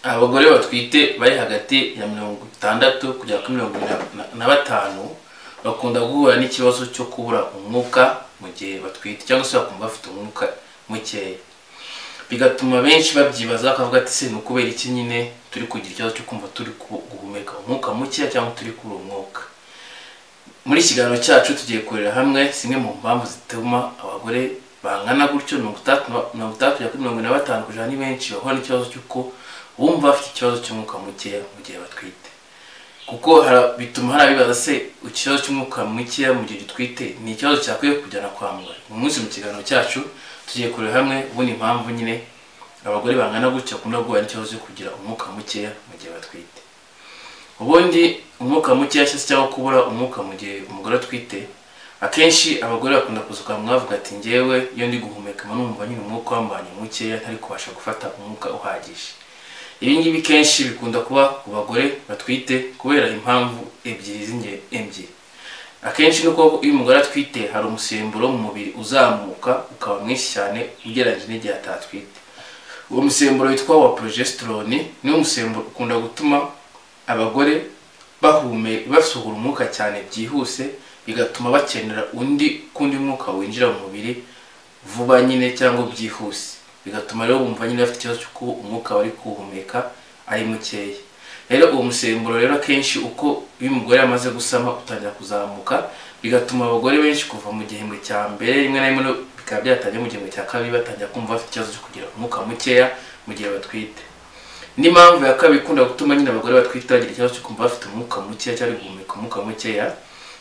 abagore batwite bari hagati ya 60 kugera kuri 75 bakunda guhura n'ikibazo cyo kubura umwuka mu gihe batwite cyangwa se bakumva bafite umwuka mucye, bigatuma benshi babyibaza akavuga ati se nukubera iki nyine turi kugira ikibazo cyo kumva turi guhumeka umwuka mucye cyangwa turi kuri umwuka. Muri kiganiro cyacu tugiye kurera hamwe zimwe mu mpamvu zituma abagore bangana gutyo 30-45 kujana ni benshi bahura n'ikibazo cy'uko bumva bafite ikibazo cy'umwuka mucye mu gihe batwite, kuko bituma harabibaza se ikibazo cy'umwuka mucye mu gihe twite ni ikibazo cyakwiye kujyana kwa muganga. Mu munsi mu kiganiro cyacu tugiye kurera hamwe ubundi impamvu nyine abagore bangana gutyo akunda guhura n'ikibazo cyo kugira umwuka mucye mu gihe batwite. Ubundi umwuka mucye cyangwa kubura umwuka mu gihe umugore atwite, akenshi abagore bakunda kuzuka mwavuga ati ngewe iyo ndi guhumeka numva nyine umwuka wambanye mucye ntari kubasha gufata umwuka uhagije. Ibi ngibi kenshi bikunda kuba ku bagore batwite kubera impamvu ebyiri. Akenshi nuko iyo umugore atwite hari umusemburo mu mubiri uzamuka ukaba mwinshi cyane ugereranyije n'igihe atatwite. Uwo musemburo witwa wa progesterone niwo musemburo ukunda gutuma abagore basohora umwuka cyane byihuse, bigatuma bakenera kundi mwuka winjira mu mubiri vuba nyine cyangwa byihuse, bigatuma rero bumva nyine bafite ikibazo cy'uko umwuka bari kuhumeka ari mukeya. Rero uwo musemburo rero akenshi uko iyo umugore amaze gusama utangira kuzamuka, bigatuma abagore benshi kuva mu gihembwe cya mbere rimwe na rimwe bikaba byatangiye mu gihembwe cya kabiri batangira kumva bafite ikibazo cyo kugira umwuka mukeya mu gihe batwite. N'impamvu ya kabiri ikunda gutuma nyine abagore batwite bagira ikibazo cyo kumva bafite umwuka mukeya cyangwa guhumeka umwuka mukeya,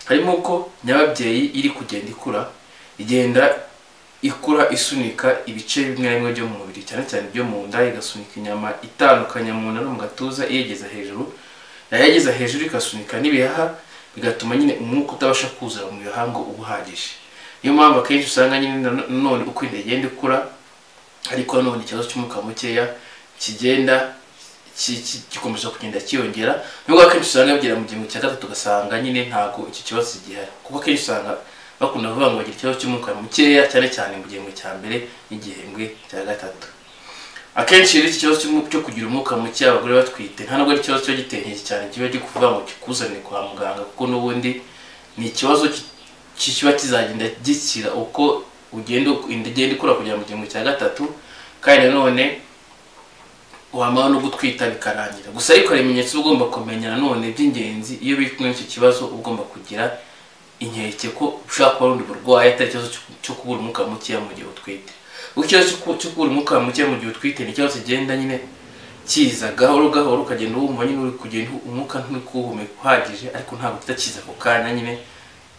harimo ko nyababyeyi iri kugenda ikura isunika ibice bimwe na bimwe byo mu mubiri cyane cyane byo mu nda, igasunika inyama itandukanye mu nda no mu gatuza iyegeza hejuru, yayageza hejuru ikasunika n'ibihaha, bigatuma nyine umwuka utabasha kuzura mu bihaha ngo ubuhagije. Niyo mpamvu akenshi usanga nyine none uko inda igenda ikura ariko none ikibazo cy'umwuka mukeya kigenda gikomeza kugenda kiyongera, nubwo akenshi usanga bigera mu gihembwe cya gatatu ugasanga nyine ntago iki kibazo gihari, kuko akenshi usanga bakunda kuvuga ngo bagira ikibazo cy'umwuka mukeya cyane cyane mu gihembwe cya mbere n'igihembwe cya gatatu. Akenshi rero iki kibazo cyo kugira umwuka muke abagore batwite nta nubwo ari ikibazo cyo giteye cyane kiba kuvuga ngo kikuzane kwa muganga, kuko n'ubundi ni ikibazo kiba kizagenda gikira uko inda igenda ikura kugera mu gihembwe cya gatatu, kandi nanone wamara no gutwita bikarangira. Gusa ariko hari ibimenyetso ugomba kumenya nanone by'ingenzi iyo biri kumwe n'icyo kibazo ugomba kugira inkeke ko ushaka kuba urundi burwayi atari ikibazo cyo kubura umwuka mukeya mu gihe utwite. Ikibazo cyo kubura umwuka mukeya mu gihe utwite ni ikibazo kigenda nyine kiza gahoro gahoro, ukagenda wumva nyine uri kugenda umwuka nturi kuwuhumeka uhagije, ariko ntabwo kitakiza ako kanya nyine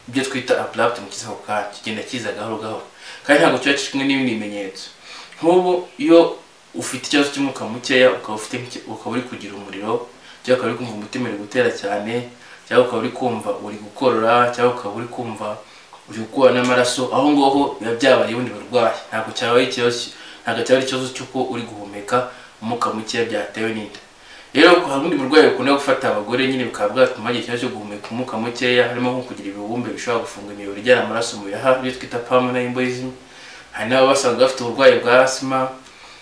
ibyo twita abrupt mu kiza ako kanya, kigenda kiza gahoro gahoro kandi ntabwo kiba kiri kumwe n'ibindi bimenyetso. Nk'ubu iyo ufite ikibazo cy'umwuka mukeya ukaba uri kugira umuriro, cyangwa ukaba uri kumva umutima uri gutera cyane, cyangwa ukaba uri kumva uri gukorora, cyangwa ukaba uri kumva uri gukura n'amaraso, aho ngaho biba byabaye ubundi burwayi, ntabwo cyaba ari ikibazo cy'uko uri guhumeka umwuka mukeya byatewe n'inda. Rero hari ubundi burwayi bukunda gufata abagore nyine bukaba bwatuma bagira ikibazo cyo guhumeka umwuka mukeya, harimo nko kugira ibibumbe bishobora gufunga imiyoboro ijyana amaraso mu bihaha, ibyo twita pulmonary embolism. Hari n'abo basanga bafite uburwayi bwa asima,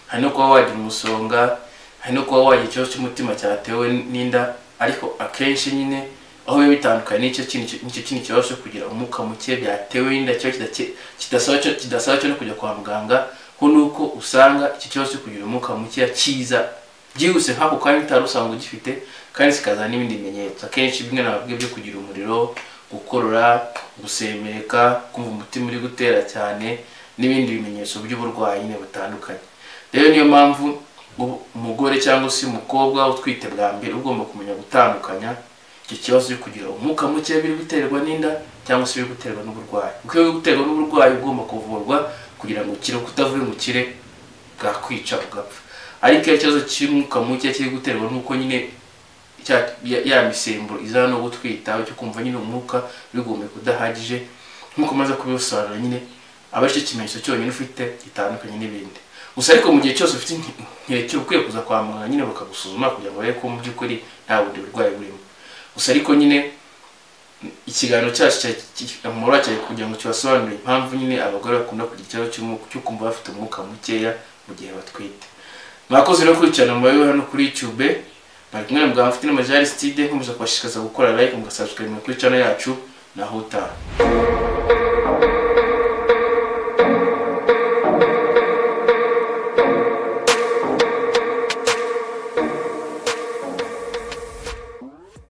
hari no kuba wagira umusonga, hari no kuba wagira ikibazo cy'umutima cyatewe n'inda, ariko akenshi nyine aho biba bitandukanye n'icyo kindi kibazo cyo kugira umwuka muke byatewe n'inda kidasaba cyo no kujya kwa muganga, ho nuko usanga iki kibazo cyo kugira umwuka muke kiza byihuse nk'ako kandi utari usanzwe ugifite, kandi kikazana n'ibindi bimenyetso. Akenshi bimwe nababwiye byo kugira umuriro, gukorora, gusemeka, kumva umutima uri gutera cyane n'ibindi bimenyetso by'uburwayi nyine butandukanye. Rero niyo mpamvu umugore cyangwa se umukobwa utwite bwa mbere ugomba kumenya gutandukanya icyo kibazo cyo kugira umwuka muke biri guterwa n'inda cyangwa se biri guterwa n'uburwayi. Kuko iyo guterwa n'uburwayi ugomba kuvurwa kugira ngo ukire, kutavuye ngo ukire bwakwica ugapfa. Ariko iyo ikibazo cy'umwuka muke kiri guterwa n'uko nyine ya misemburo izana no gutwita, cyo kumva nyine umwuka uri guhumeka udahagije, nk'uko maze kubisobanura nyine aba ari cyo kimenyetso cyonyine ufite gitandukanye n'ibindi. Gusa ariko mu gihe cyose ufite inkeke ukwiye kuza kwa muganga nyine bakagusuzuma kugira ngo barebe ko mu by'ukuri nta bundi burwayi burimo. Gusa ariko nyine ikiganiro cyacu cyamura cyane kugira ngo kibasobanurire impamvu nyine abagore bakunda kugira ikibazo cyo kumva bafite umwuka mukeya mu gihe batwite. mwakoze no kurikirana mu bayo hano kuri YouTube. Bari kumwe na bwa mfite n'amajari studio nkomeza kubashikaza gukora like mugasubscribe kuri channel yacu naho uta